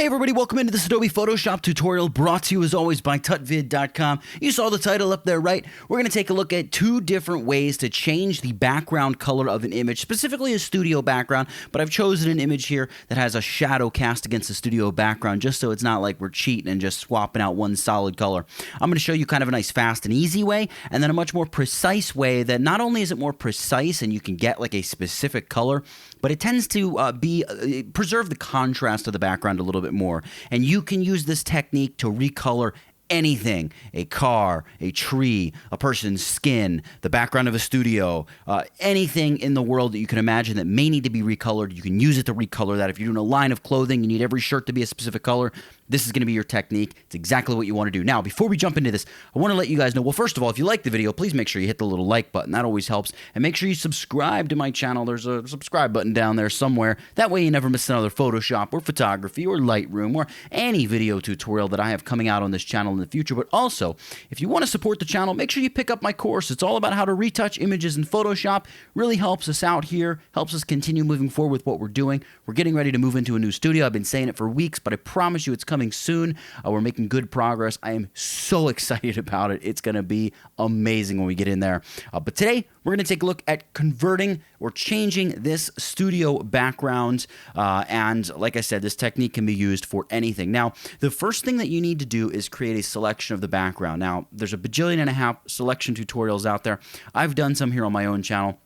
Hey everybody, welcome into this Adobe Photoshop tutorial brought to you as always by tutvid.com. You saw the title up there, right? We're going to take a look at two different ways to change the background color of an image, specifically a studio background, but I've chosen an image here that has a shadow cast against the studio background just so it's not like we're cheating and just swapping out one solid color. I'm going to show you kind of a nice fast and easy way, and then a much more precise way that not only is it more precise and you can get like a specific color, but it tends to preserve the contrast of the background a little bit more, and you can use this technique to recolor anything: a car, a tree, a person's skin, the background of a studio, anything in the world that you can imagine that may need to be recolored. You can use it to recolor that. If you're doing a line of clothing, you need every shirt to be a specific color. This is going to be your technique. It's exactly what you want to do. Now, before we jump into this, I want to let you guys know, well, first of all, if you like the video, please make sure you hit the little like button. That always helps. And make sure you subscribe to my channel. There's a subscribe button down there somewhere. That way you never miss another Photoshop or photography or Lightroom or any video tutorial that I have coming out on this channel in the future. But also, if you want to support the channel, make sure you pick up my course. It's all about how to retouch images in Photoshop. Really helps us out here, helps us continue moving forward with what we're doing. We're getting ready to move into a new studio. I've been saying it for weeks, but I promise you it's coming soon. We're making good progress. I am so excited about it. It's going to be amazing when we get in there. But today, we're going to take a look at converting or changing this studio background. And like I said, this technique can be used for anything. Now, the first thing that you need to do is create a selection of the background. Now, there's a bajillion and a half selection tutorials out there. I've done some here on my own channel.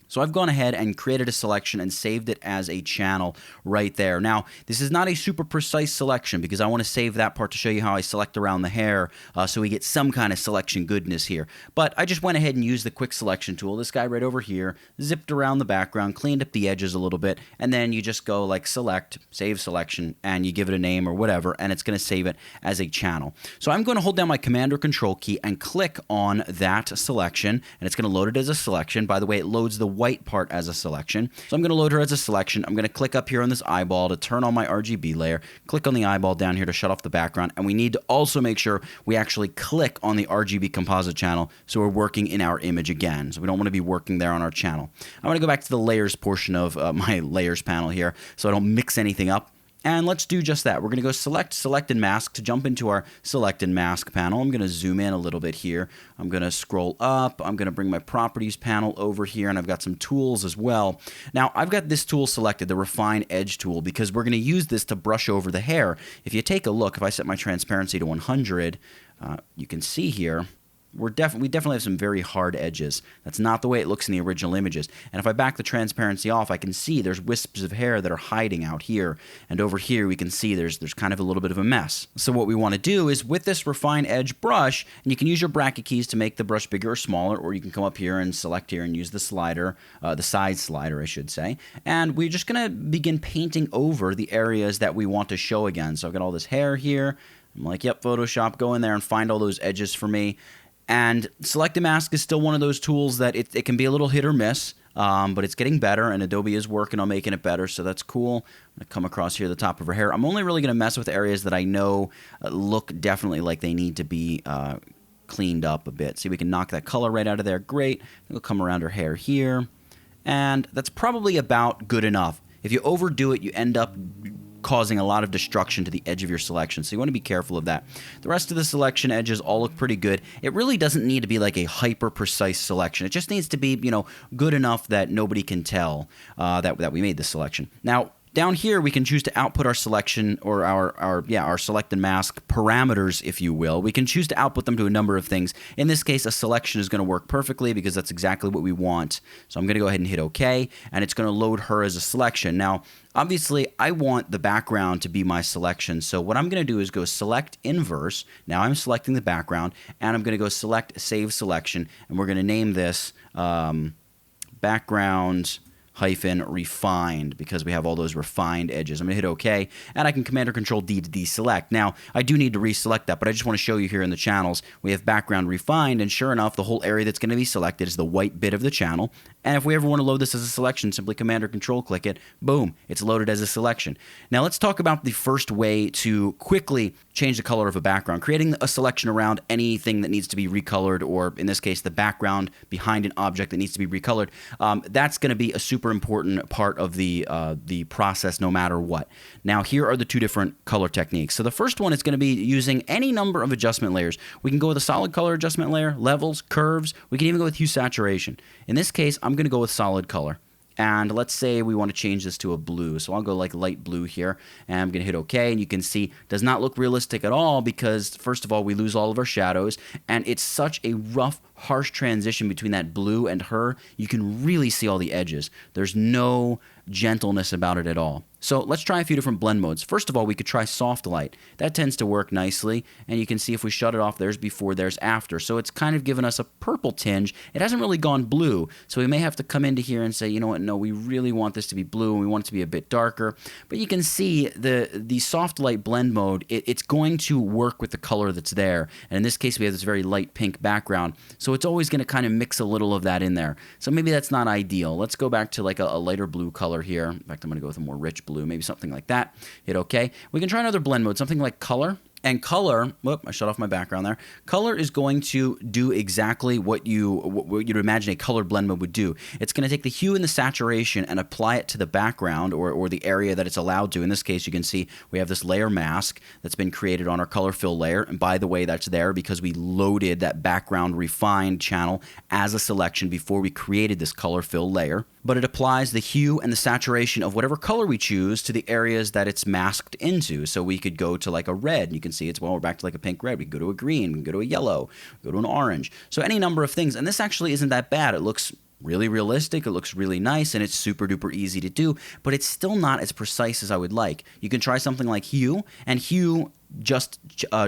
So I've gone ahead and created a selection and saved it as a channel right there. Now, this is not a super precise selection because I want to save that part to show you how I select around the hair so we get some kind of selection goodness here. But I just went ahead and used the quick selection tool, this guy right over here, zipped around the background, cleaned up the edges a little bit, and then you just go like select, save selection, and you give it a name or whatever, and it's going to save it as a channel. So I'm going to hold down my Command or Control key and click on that selection, and it's going to load it as a selection. By the way, it loads the white part as a selection. So I'm going to load her as a selection. I'm going to click up here on this eyeball to turn on my RGB layer, click on the eyeball down here to shut off the background, and we need to also make sure we actually click on the RGB composite channel so we're working in our image again. So we don't want to be working there on our channel. I'm going to go back to the layers portion of my layers panel here so I don't mix anything up. And let's do just that. We're going to go select and mask to jump into our select and mask panel. I'm going to zoom in a little bit here. I'm going to scroll up. I'm going to bring my properties panel over here, and I've got some tools as well. Now, I've got this tool selected, the Refine Edge tool, because we're going to use this to brush over the hair. If you take a look, if I set my transparency to 100, you can see here, we definitely have some very hard edges. That's not the way it looks in the original images. And if I back the transparency off, I can see there's wisps of hair that are hiding out here. And over here, we can see there's kind of a little bit of a mess. So what we want to do is with this Refine Edge brush, and you can use your bracket keys to make the brush bigger or smaller, or you can come up here and select here and use the slider, the size slider, I should say. And we're just going to begin painting over the areas that we want to show again. So I've got all this hair here. I'm like, yep, Photoshop, go in there and find all those edges for me. And Select and Mask is still one of those tools that it can be a little hit or miss, but it's getting better, and Adobe is working on making it better, so that's cool. I'm going to come across here the top of her hair. I'm only really going to mess with areas that I know look definitely like they need to be cleaned up a bit. See, we can knock that color right out of there. Great. We'll come around her hair here, and that's probably about good enough. If you overdo it, you end up causing a lot of destruction to the edge of your selection, so you want to be careful of that. The rest of the selection edges all look pretty good. It really doesn't need to be like a hyper-precise selection. It just needs to be, good enough that nobody can tell that we made this selection. Now, down here, we can choose to output our selection or our select and mask parameters, if you will. We can choose to output them to a number of things. In this case, a selection is going to work perfectly because that's exactly what we want. So I'm going to go ahead and hit OK, and it's going to load her as a selection. Now, obviously, I want the background to be my selection. So what I'm going to do is go select inverse. Now I'm selecting the background, and I'm going to go select save selection, and we're going to name this background refined because we have all those refined edges. I'm going to hit OK, and I can Command or Control D to deselect. Now, I do need to reselect that, but I just want to show you here in the channels, we have background refined, and sure enough, the whole area that's going to be selected is the white bit of the channel. And if we ever want to load this as a selection, simply Command or Control click it, boom, it's loaded as a selection. Now, let's talk about the first way to quickly change the color of a background, creating a selection around anything that needs to be recolored, or in this case, the background behind an object that needs to be recolored. That's going to be a super super important part of the process no matter what. Now, here are the two different color techniques. So the first one is going to be using any number of adjustment layers. We can go with a solid color adjustment layer, levels, curves. We can even go with hue saturation. In this case, I'm going to go with solid color. And let's say we want to change this to a blue. So I'll go like light blue here, and I'm going to hit OK. And you can see it does not look realistic at all because, first of all, we lose all of our shadows. And it's such a rough, harsh transition between that blue and her. You can really see all the edges. There's no gentleness about it at all. So let's try a few different blend modes. First of all, we could try soft light. That tends to work nicely, and you can see if we shut it off, there's before, there's after. So it's kind of given us a purple tinge. It hasn't really gone blue, so we may have to come into here and say, you know what, no, we really want this to be blue, and we want it to be a bit darker. But you can see the soft light blend mode, it's going to work with the color that's there. And in this case, we have this very light pink background, so it's always going to kind of mix a little of that in there. So maybe that's not ideal. Let's go back to like a lighter blue color here. In fact, I'm going to go with a more rich blue, maybe something like that. Hit OK. We can try another blend mode, something like color. And color, whoop, I shut off my background there. Color is going to do exactly what you'd imagine a color blend mode would do. It's going to take the hue and the saturation and apply it to the background or the area that it's allowed to. In this case, you can see we have this layer mask that's been created on our color fill layer. And by the way, that's there because we loaded that background refined channel as a selection before we created this color fill layer. But it applies the hue and the saturation of whatever color we choose to the areas that it's masked into. So we could go to like a red, and you can see it's, well, we're back to like a pink red. We can go to a green, we can go to a yellow, go to an orange. So any number of things. And this actually isn't that bad. It looks really realistic, it looks really nice, and it's super duper easy to do, but it's still not as precise as I would like. You can try something like hue, and hue just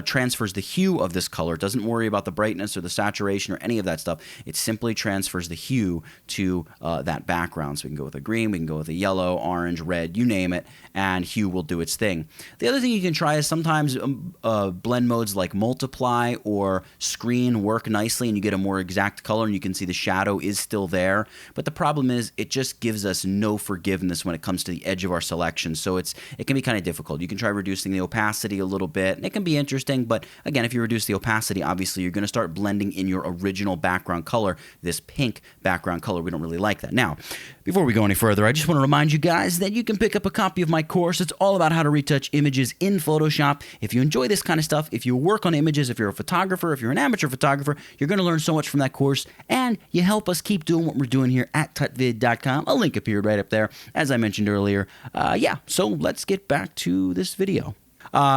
transfers the hue of this color. It doesn't worry about the brightness or the saturation or any of that stuff. It simply transfers the hue to that background. So we can go with a green, we can go with a yellow, orange, red, you name it, and hue will do its thing. The other thing you can try is sometimes blend modes like multiply or screen work nicely, and you get a more exact color, and you can see the shadow is still there. But the problem is it just gives us no forgiveness when it comes to the edge of our selection. So it can be kind of difficult. You can try reducing the opacity a little bit. It can be interesting, but again, if you reduce the opacity, obviously you're going to start blending in your original background color, this pink background color. We don't really like that. Now, before we go any further, I just want to remind you guys that you can pick up a copy of my course. It's all about how to retouch images in Photoshop. If you enjoy this kind of stuff, if you work on images, if you're a photographer, if you're an amateur photographer, you're going to learn so much from that course, and you help us keep doing what we're doing here at tutvid.com. A link appeared right up there, as I mentioned earlier. So let's get back to this video.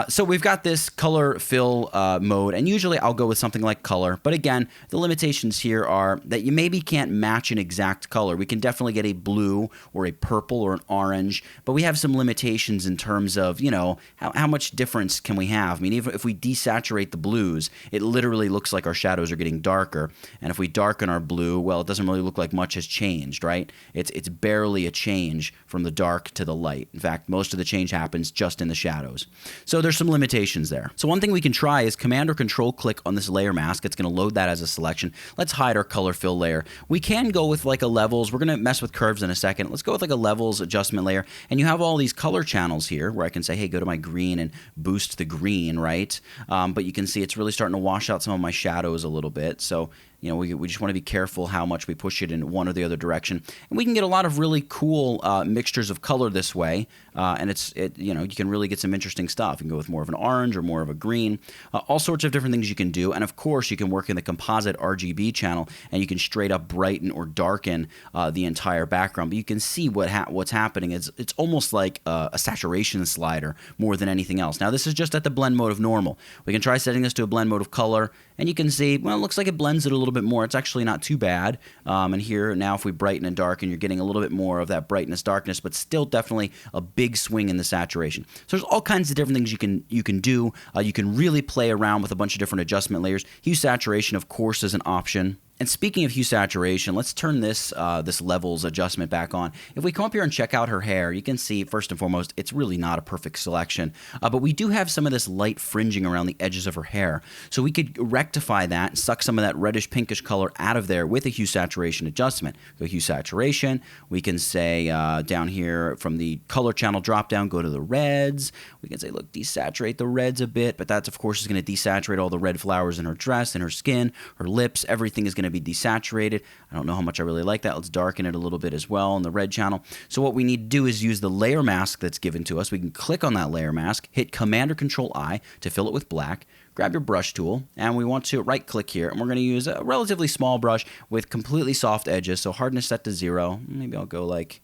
So we've got this color fill mode, and usually I'll go with something like color. But again, the limitations here are that you maybe can't match an exact color. We can definitely get a blue or a purple or an orange, but we have some limitations in terms of, you know, how much difference can we have? I mean, even if we desaturate the blues, it literally looks like our shadows are getting darker. And if we darken our blue, well, it doesn't really look like much has changed, right? It's barely a change from the dark to the light. In fact, most of the change happens just in the shadows. So there's some limitations there. So one thing we can try is Command or Control click on this layer mask. It's going to load that as a selection. Let's hide our color fill layer. We can go with like a levels. We're going to mess with curves in a second. Let's go with like a levels adjustment layer. And you have all these color channels here where I can say, hey, go to my green and boost the green, right? But you can see it's really starting to wash out some of my shadows a little bit. So you know, we just want to be careful how much we push it in one or the other direction. And we can get a lot of really cool mixtures of color this way. And you know, you can really get some interesting stuff. You can go with more of an orange or more of a green. All sorts of different things you can do. And of course, you can work in the composite RGB channel, and you can straight up brighten or darken the entire background. But you can see what's happening. It's almost like a saturation slider more than anything else. Now, this is just at the blend mode of normal. We can try setting this to a blend mode of color, and you can see, well, it looks like it blends it a little bit more. It's actually not too bad. And here now, if we brighten and darken, you're getting a little bit more of that brightness darkness, but still definitely a big swing in the saturation. So there's all kinds of different things you can do. You can really play around with a bunch of different adjustment layers. Hue saturation, of course, is an option. And speaking of hue saturation, let's turn this levels adjustment back on. If we come up here and check out her hair, you can see, first and foremost, it's really not a perfect selection. But we do have some of this light fringing around the edges of her hair. So we could rectify that and suck some of that reddish pinkish color out of there with a hue saturation adjustment. Go hue saturation. We can say down here from the color channel drop down, go to the reds. We can say, look, desaturate the reds a bit. But that, of course, is going to desaturate all the red flowers in her dress, in her skin, her lips. Everything is going to to be desaturated. I don't know how much I really like that. Let's darken it a little bit as well on the red channel. So what we need to do is use the layer mask that's given to us. We can click on that layer mask, hit Command or Control I to fill it with black, grab your brush tool, and we want to right click here, and we're going to use a relatively small brush with completely soft edges, so hardness set to 0. Maybe I'll go like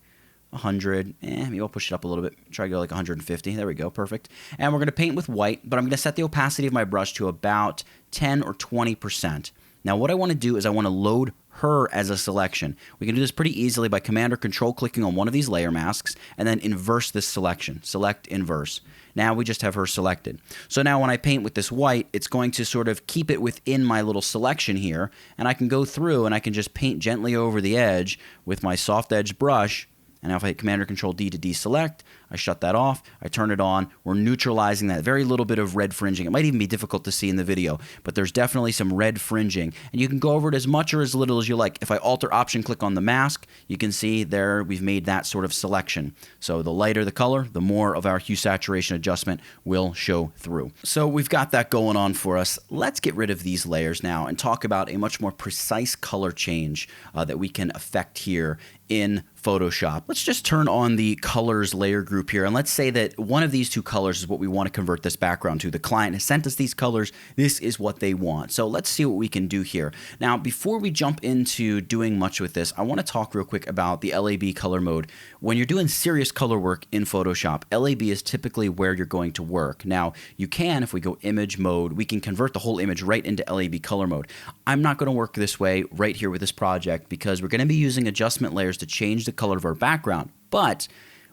100. Maybe I'll push it up a little bit. Try to go like 150. There we go. Perfect. And we're going to paint with white, but I'm going to set the opacity of my brush to about 10 or 20%. Now what I want to do is I want to load her as a selection. We can do this pretty easily by Command or Control clicking on one of these layer masks and then inverse this selection. Select, inverse. Now we just have her selected. So now when I paint with this white, it's going to sort of keep it within my little selection here, and I can go through and I can just paint gently over the edge with my soft edge brush. And now if I hit Command or Control D to deselect, I shut that off, I turn it on, we're neutralizing that very little bit of red fringing. It might even be difficult to see in the video, but there's definitely some red fringing. And you can go over it as much or as little as you like. If I Alt or Option click on the mask, you can see there we've made that sort of selection. So the lighter the color, the more of our hue saturation adjustment will show through. So we've got that going on for us. Let's get rid of these layers now and talk about a much more precise color change that we can affect here in Photoshop. Let's just turn on the colors layer group here, and let's say that one of these two colors is what we want to convert this background to. The client has sent us these colors. This is what they want. So let's see what we can do here. Now, before we jump into doing much with this, I want to talk real quick about the LAB color mode. When you're doing serious color work in Photoshop, LAB is typically where you're going to work. Now, you can, if we go image mode, we can convert the whole image right into LAB color mode. I'm not going to work this way right here with this project because we're going to be using adjustment layers to change the color of our background. But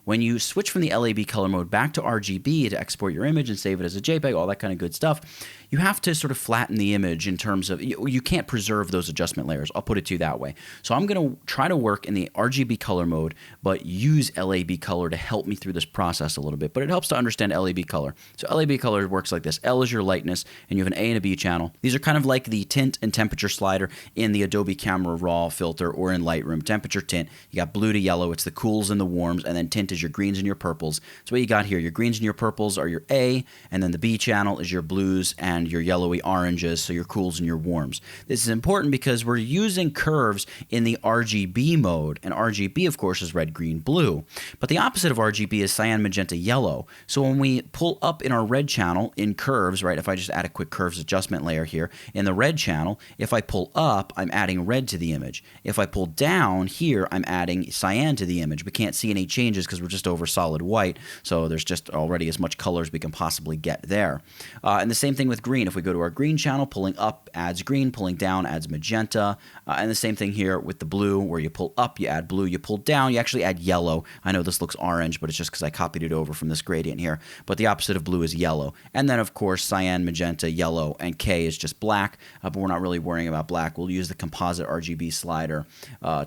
when you switch from the LAB color mode back to RGB to export your image and save it as a JPEG, all that kind of good stuff, you have to sort of flatten the image in terms of, you can't preserve those adjustment layers. I'll put it to you that way. So I'm going to try to work in the RGB color mode, but use LAB color to help me through this process a little bit. But it helps to understand LAB color. So LAB color works like this. L is your lightness, and you have an A and a B channel. These are kind of like the tint and temperature slider in the Adobe Camera Raw filter or in Lightroom. Temperature, tint, you got blue to yellow, it's the cools and the warms, and then tint is your greens and your purples. So what you got here, your greens and your purples are your A, and then the B channel is your blues and your yellowy oranges, so your cools and your warms. This is important because we're using curves in the RGB mode, and RGB, of course, is red, green, blue. But the opposite of RGB is cyan, magenta, yellow. So when we pull up in our red channel in curves, right, if I just add a quick curves adjustment layer here, in the red channel, if I pull up, I'm adding red to the image. If I pull down here, I'm adding cyan to the image. We can't see any changes because we're just over solid white, so there's just already as much color as we can possibly get there. And the same thing with green. If we go to our green channel, pulling up adds green, pulling down adds magenta, and the same thing here with the blue, where you pull up, you add blue, you pull down, you actually add yellow. I know this looks orange, but it's just because I copied it over from this gradient here, but the opposite of blue is yellow. And then, of course, cyan, magenta, yellow, and K is just black, but we're not really worrying about black. We'll use the composite RGB slider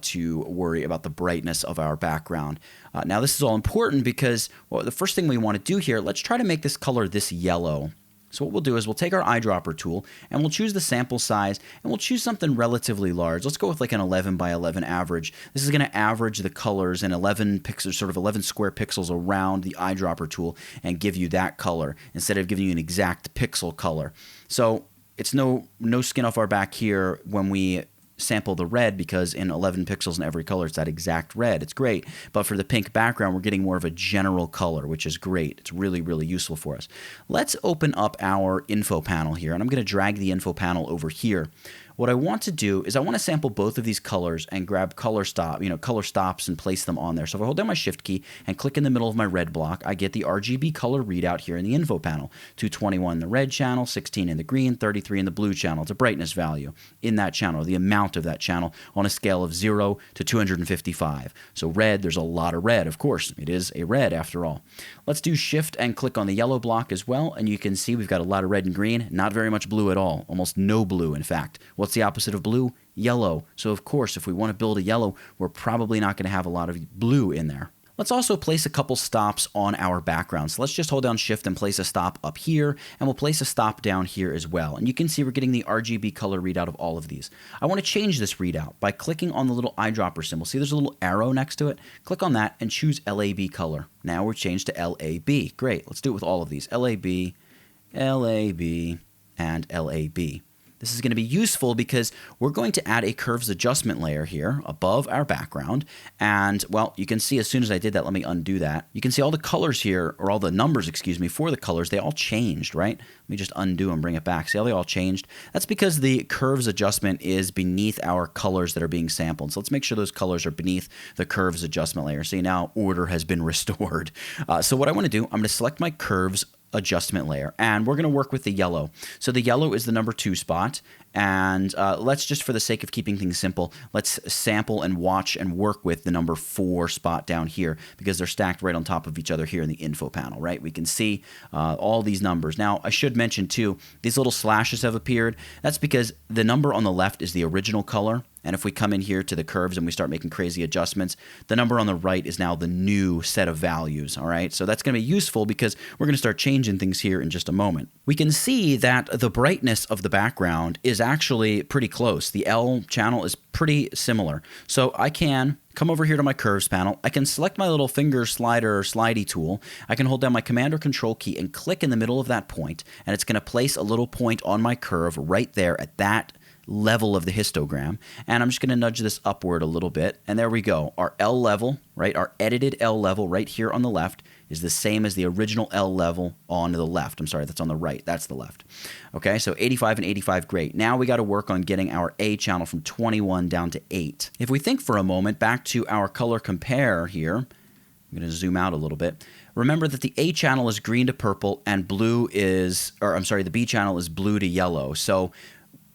to worry about the brightness of our background. Now, this is all important because, well, the first thing we want to do here, let's try to make this color this yellow. So what we'll do is we'll take our eyedropper tool and we'll choose the sample size and we'll choose something relatively large. Let's go with like an 11 by 11 average. This is going to average the colors in 11 pixels, sort of 11 square pixels around the eyedropper tool and give you that color instead of giving you an exact pixel color. So it's no skin off our back here when we sample the red, because in 11 pixels in every color it's that exact red. It's great. But for the pink background, we're getting more of a general color, which is great. It's really, really useful for us. Let's open up our info panel here, and I'm going to drag the info panel over here. What I want to do is I want to sample both of these colors and grab color stops and place them on there. So if I hold down my shift key and click in the middle of my red block, I get the RGB color readout here in the info panel. 221 in the red channel, 16 in the green, 33 in the blue channel. It's a brightness value in that channel, the amount of that channel on a scale of 0 to 255. So red, there's a lot of red, of course. It is a red after all. Let's do shift and click on the yellow block as well, and you can see we've got a lot of red and green, not very much blue at all, almost no blue in fact. What's the opposite of blue? Yellow. So of course, if we want to build a yellow, we're probably not going to have a lot of blue in there. Let's also place a couple stops on our background. So let's just hold down shift and place a stop up here, and we'll place a stop down here as well. And you can see we're getting the RGB color readout of all of these. I want to change this readout by clicking on the little eyedropper symbol. See, there's a little arrow next to it. Click on that and choose LAB color. Now we're changed to LAB. Great. Let's do it with all of these. LAB, LAB, and LAB. This is going to be useful because we're going to add a curves adjustment layer here above our background. And well, you can see as soon as I did that, let me undo that. You can see all the colors here, or all the numbers, excuse me, for the colors, they all changed, right? Let me just undo and bring it back. See how they all changed? That's because the curves adjustment is beneath our colors that are being sampled. So let's make sure those colors are beneath the curves adjustment layer. See, now order has been restored. So what I want to do, I'm going to select my curves adjustment layer, and we're going to work with the yellow. So the yellow is the number 2 spot, and let's just, for the sake of keeping things simple, let's sample and watch and work with the number 4 spot down here, because they're stacked right on top of each other here in the info panel, right? We can see all these numbers. Now, I should mention too, these little slashes have appeared. That's because the number on the left is the original color, and if we come in here to the curves and we start making crazy adjustments, the number on the right is now the new set of values, all right? So that's going to be useful because we're going to start changing things here in just a moment. We can see that the brightness of the background is actually pretty close. The L channel is pretty similar. So I can come over here to my curves panel. I can select my little finger slider or slidey tool. I can hold down my command or control key and click in the middle of that point, and it's going to place a little point on my curve right there at that level of the histogram, and I'm just going to nudge this upward a little bit, and there we go. Our L level, right, our edited L level right here on the left is the same as the original L level on the left. I'm sorry, that's on the right. That's the left. Okay, so 85 and 85, great. Now we got to work on getting our A channel from 21 down to 8. If we think for a moment back to our color compare here, I'm going to zoom out a little bit. Remember that the A channel is green to purple and blue is, or I'm sorry, the B channel is blue to yellow. So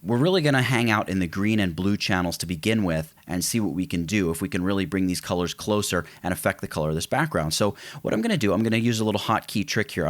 we're really going to hang out in the green and blue channels to begin with and see what we can do if we can really bring these colors closer and affect the color of this background. So what I'm going to do, I'm going to use a little hotkey trick here.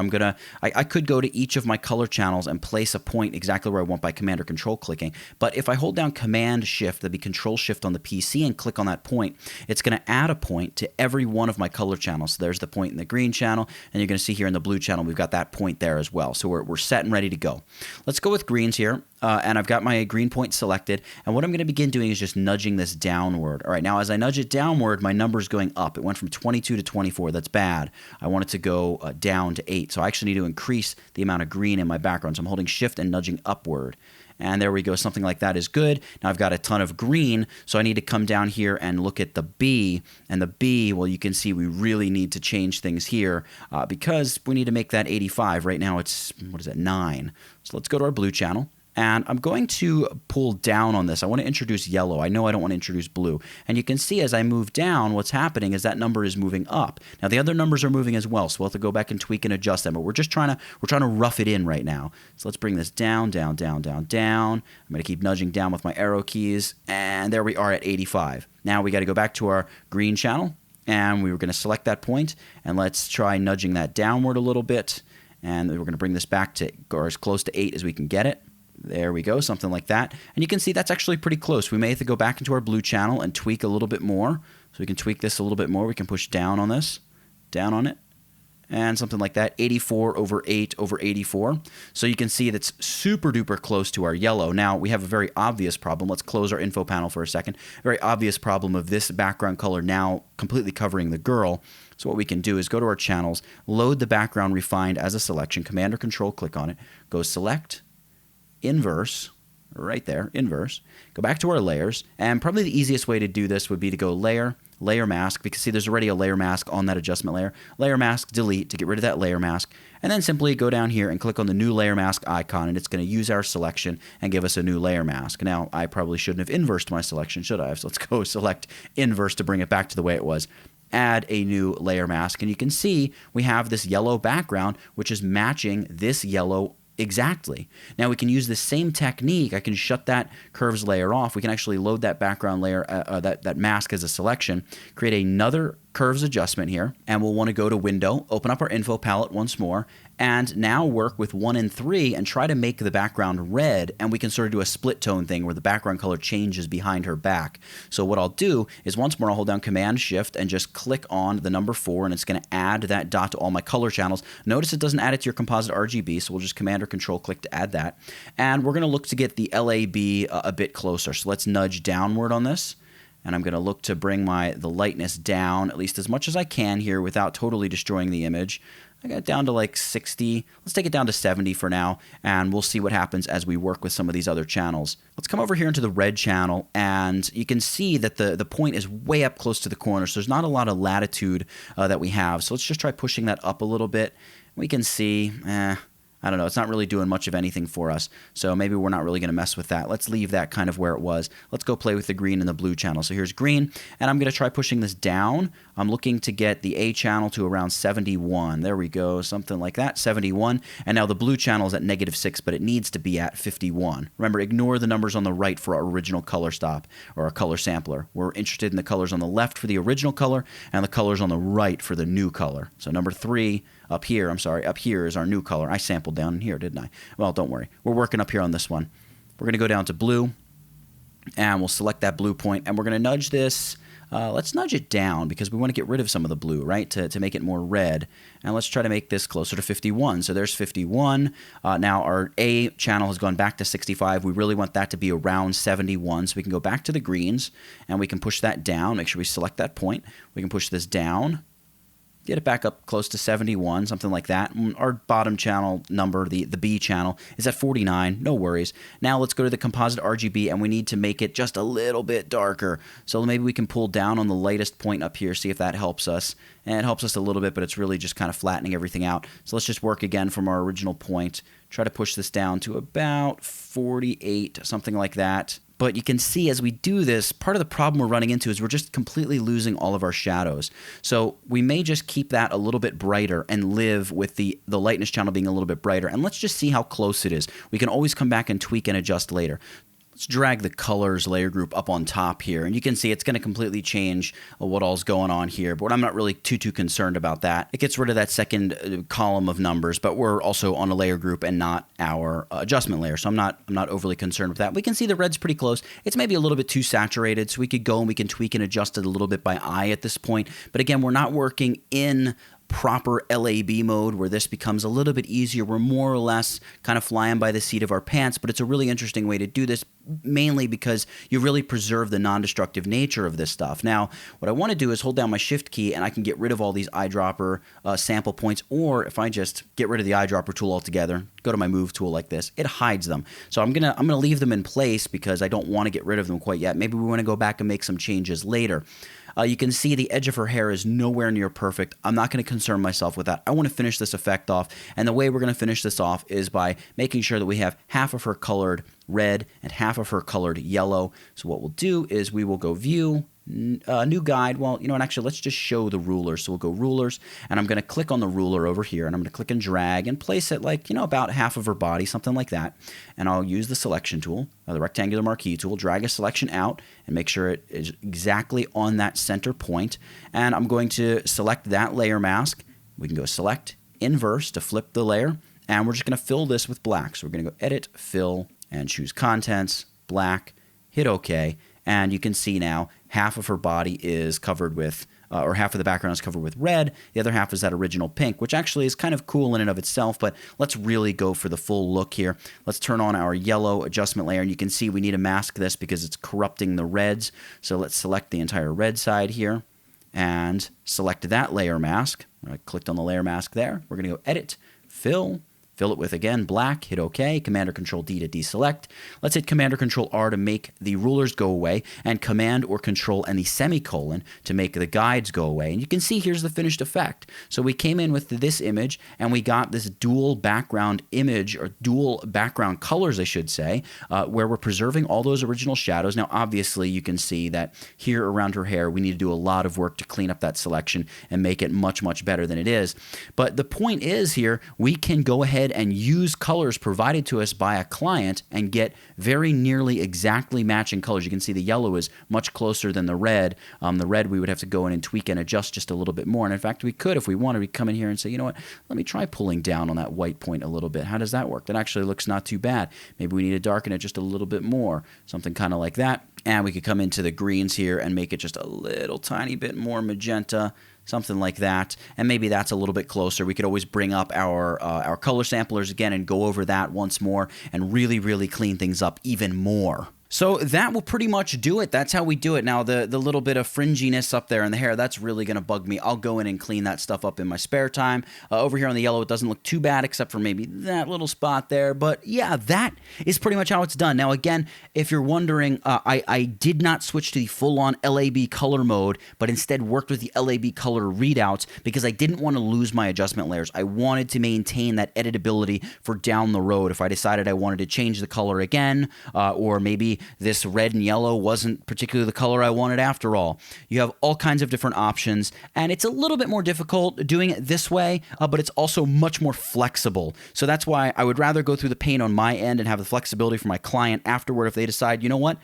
I could go to each of my color channels and place a point exactly where I want by command or control clicking. But if I hold down command shift, that'd be control shift on the PC, and click on that point, it's going to add a point to every one of my color channels. So there's the point in the green channel, and you're going to see here in the blue channel, we've got that point there as well. So we're set and ready to go. Let's go with greens here. And I've got my green point selected, and what I'm going to begin doing is just nudging this downward. All right, now as I nudge it downward, my number's going up. It went from 22 to 24. That's bad. I want it to go down to 8. So I actually need to increase the amount of green in my background. So I'm holding shift and nudging upward. And there we go. Something like that is good. Now I've got a ton of green, so I need to come down here and look at the B. And the B, well, you can see we really need to change things here because we need to make that 85. Right now it's, what is that, 9. So let's go to our blue channel. And I'm going to pull down on this. I want to introduce yellow. I know I don't want to introduce blue. And you can see as I move down, what's happening is that number is moving up. Now the other numbers are moving as well, so we'll have to go back and tweak and adjust them. But we're trying to rough it in right now. So let's bring this down, down, down, down, down. I'm going to keep nudging down with my arrow keys, and there we are at 85. Now we got to go back to our green channel, and we were going to select that point, and let's try nudging that downward a little bit. And we're going to bring this back to, or as close to 8 as we can get it. There we go, something like that. And you can see that's actually pretty close. We may have to go back into our blue channel and tweak a little bit more. So we can tweak this a little bit more. We can push down on this, down on it, and something like that. 84 over 8 over 84. So you can see that's super duper close to our yellow. Now we have a very obvious problem. Let's close our info panel for a second. Very obvious problem of this background color now completely covering the girl. So what we can do is go to our channels, load the background refined as a selection, command or control click on it, go select, inverse, right there, inverse, go back to our layers, and probably the easiest way to do this would be to go layer, layer mask, because see there's already a layer mask on that adjustment layer mask, delete to get rid of that layer mask, and then simply go down here and click on the new layer mask icon, and it's going to use our selection and give us a new layer mask. Now I probably shouldn't have inversed my selection, should I have? So let's go select inverse to bring it back to the way it was. Add a new layer mask, and you can see we have this yellow background which is matching this yellow exactly. Now we can use the same technique. I can shut that curves layer off. We can actually load that background layer, that mask as a selection, create another curves adjustment here, and we'll want to go to Window, open up our info palette once more, and now work with 1 and 3 and try to make the background red, and we can sort of do a split tone thing where the background color changes behind her back. So what I'll do is once more I'll hold down Command Shift and just click on the number 4, and it's going to add that dot to all my color channels. Notice it doesn't add it to your composite RGB, so we'll just Command or Control click to add that. And we're going to look to get the LAB a bit closer. So let's nudge downward on this. and I'm going to look to bring the lightness down at least as much as I can here without totally destroying the image. I got it down to like 60. Let's take it down to 70 for now, and we'll see what happens as we work with some of these other channels. Let's come over here into the red channel, and you can see that the point is way up close to the corner, so there's not a lot of latitude that we have. So let's just try pushing that up a little bit. We can see, I don't know, it's not really doing much of anything for us, so maybe we're not really going to mess with that. Let's leave that kind of where it was. Let's go play with the green and the blue channel. So here's green, and I'm going to try pushing this down. I'm looking to get the A channel to around 71. There we go, something like that, 71. And now the blue channel is at -6, but it needs to be at 51. Remember, ignore the numbers on the right for our original color stop or our color sampler. We're interested in the colors on the left for the original color and the colors on the right for the new color. So number 3 up here, up here is our new color. I sampled down in here, didn't I? Well, don't worry. We're working up here on this one. We're going to go down to blue, and we'll select that blue point, and we're going to nudge this. Let's nudge it down because we want to get rid of some of the blue, right, to make it more red. And let's try to make this closer to 51. So there's 51. Now our A channel has gone back to 65. We really want that to be around 71. So we can go back to the greens, and we can push that down. Make sure we select that point. We can push this down. Get it back up close to 71, something like that. Our bottom channel number, the B channel, is at 49. No worries. Now let's go to the composite RGB, and we need to make it just a little bit darker. So maybe we can pull down on the lightest point up here, see if that helps us. And it helps us a little bit, but it's really just kind of flattening everything out. So let's just work again from our original point. Try to push this down to about 48, something like that. But you can see as we do this, part of the problem we're running into is we're just completely losing all of our shadows. So we may just keep that a little bit brighter and live with the lightness channel being a little bit brighter. And let's just see how close it is. We can always come back and tweak and adjust later. Let's drag the colors layer group up on top here, and you can see it's going to completely change what all's going on here, but I'm not really too concerned about that. It gets rid of that second column of numbers, but we're also on a layer group and not our adjustment layer, so I'm not overly concerned with that. We can see the red's pretty close. It's maybe a little bit too saturated, so we could go and we can tweak and adjust it a little bit by eye at this point, but again, we're not working in proper LAB mode where this becomes a little bit easier. We're more or less kind of flying by the seat of our pants, but it's a really interesting way to do this, mainly because you really preserve the non-destructive nature of this stuff. Now, what I want to do is hold down my shift key, and I can get rid of all these eyedropper sample points, or if I just get rid of the eyedropper tool altogether, go to my move tool like this, it hides them. So I'm gonna leave them in place because I don't want to get rid of them quite yet. Maybe we want to go back and make some changes later. You can see the edge of her hair is nowhere near perfect. I'm not going to concern myself with that. I want to finish this effect off, and the way we're going to finish this off is by making sure that we have half of her colored red and half of her colored yellow. So what we'll do is we will go View, New Guide. Well, you know what, actually, let's just show the ruler. So we'll go Rulers, and I'm going to click on the ruler over here, and I'm going to click and drag and place it like, about half of her body, something like that. And I'll use the selection tool, the rectangular marquee tool, drag a selection out, and make sure it is exactly on that center point. And I'm going to select that layer mask. We can go Select, Inverse to flip the layer, and we're just going to fill this with black. So we're going to go Edit, Fill, and choose Contents, Black, hit OK, and you can see now half of her body is covered with, or half of the background is covered with red, the other half is that original pink, which actually is kind of cool in and of itself, but let's really go for the full look here. Let's turn on our yellow adjustment layer, and you can see we need to mask this because it's corrupting the reds. So let's select the entire red side here and select that layer mask. I clicked on the layer mask there. We're going to go Edit, Fill it with, again, black, hit OK, Command or Control D to deselect. Let's hit Command or Control R to make the rulers go away, and Command or Control and the semicolon to make the guides go away. And you can see here's the finished effect. So we came in with this image, and we got this dual background image, or dual background colors, I should say, where we're preserving all those original shadows. Now, obviously, you can see that here around her hair, we need to do a lot of work to clean up that selection and make it much, much better than it is. But the point is here, we can go ahead and use colors provided to us by a client and get very nearly exactly matching colors. You can see the yellow is much closer than the red. The red we would have to go in and tweak and adjust just a little bit more. And in fact, we could, if we wanted, we'd come in here and say, you know what, let me try pulling down on that white point a little bit. How does that work? That actually looks not too bad. Maybe we need to darken it just a little bit more, something kind of like that. And we could come into the greens here and make it just a little tiny bit more magenta, something like that, and maybe that's a little bit closer. We could always bring up our color samplers again and go over that once more and really, really clean things up even more. So that will pretty much do it. That's how we do it. Now, the little bit of fringiness up there in the hair, that's really going to bug me. I'll go in and clean that stuff up in my spare time. Over here on the yellow, it doesn't look too bad except for maybe that little spot there. But yeah, that is pretty much how it's done. Now, again, if you're wondering, I did not switch to the full-on LAB color mode, but instead worked with the LAB color readouts because I didn't want to lose my adjustment layers. I wanted to maintain that editability for down the road if I decided I wanted to change the color again, or maybe this red and yellow wasn't particularly the color I wanted after all. You have all kinds of different options, and it's a little bit more difficult doing it this way, but it's also much more flexible. So that's why I would rather go through the pain on my end and have the flexibility for my client afterward if they decide, you know what,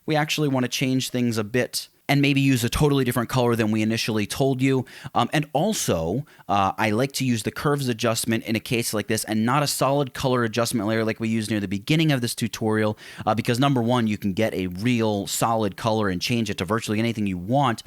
we actually want to change things a bit and maybe use a totally different color than we initially told you. And also, I like to use the curves adjustment in a case like this and not a solid color adjustment layer like we used near the beginning of this tutorial, because number one, you can get a real solid color and change it to virtually anything you want,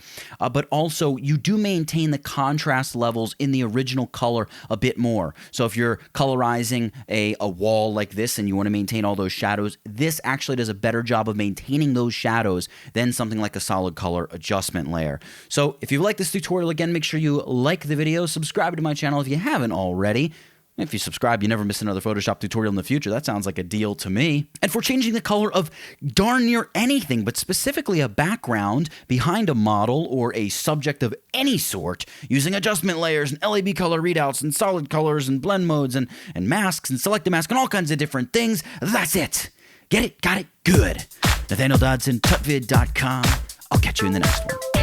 but also you do maintain the contrast levels in the original color a bit more. So if you're colorizing a wall like this and you want to maintain all those shadows, this actually does a better job of maintaining those shadows than something like a solid color adjustment layer. So if you like this tutorial, again, make sure you like the video, subscribe to my channel if you haven't already. If you subscribe, you never miss another Photoshop tutorial in the future. That sounds like a deal to me. And for changing the color of darn near anything, but specifically a background behind a model or a subject of any sort, using adjustment layers and LAB color readouts and solid colors and blend modes and masks and select a mask and all kinds of different things, that's it. Get it? Got it? Good. Nathaniel Dodson, tutvid.com. I'll catch you in the next one.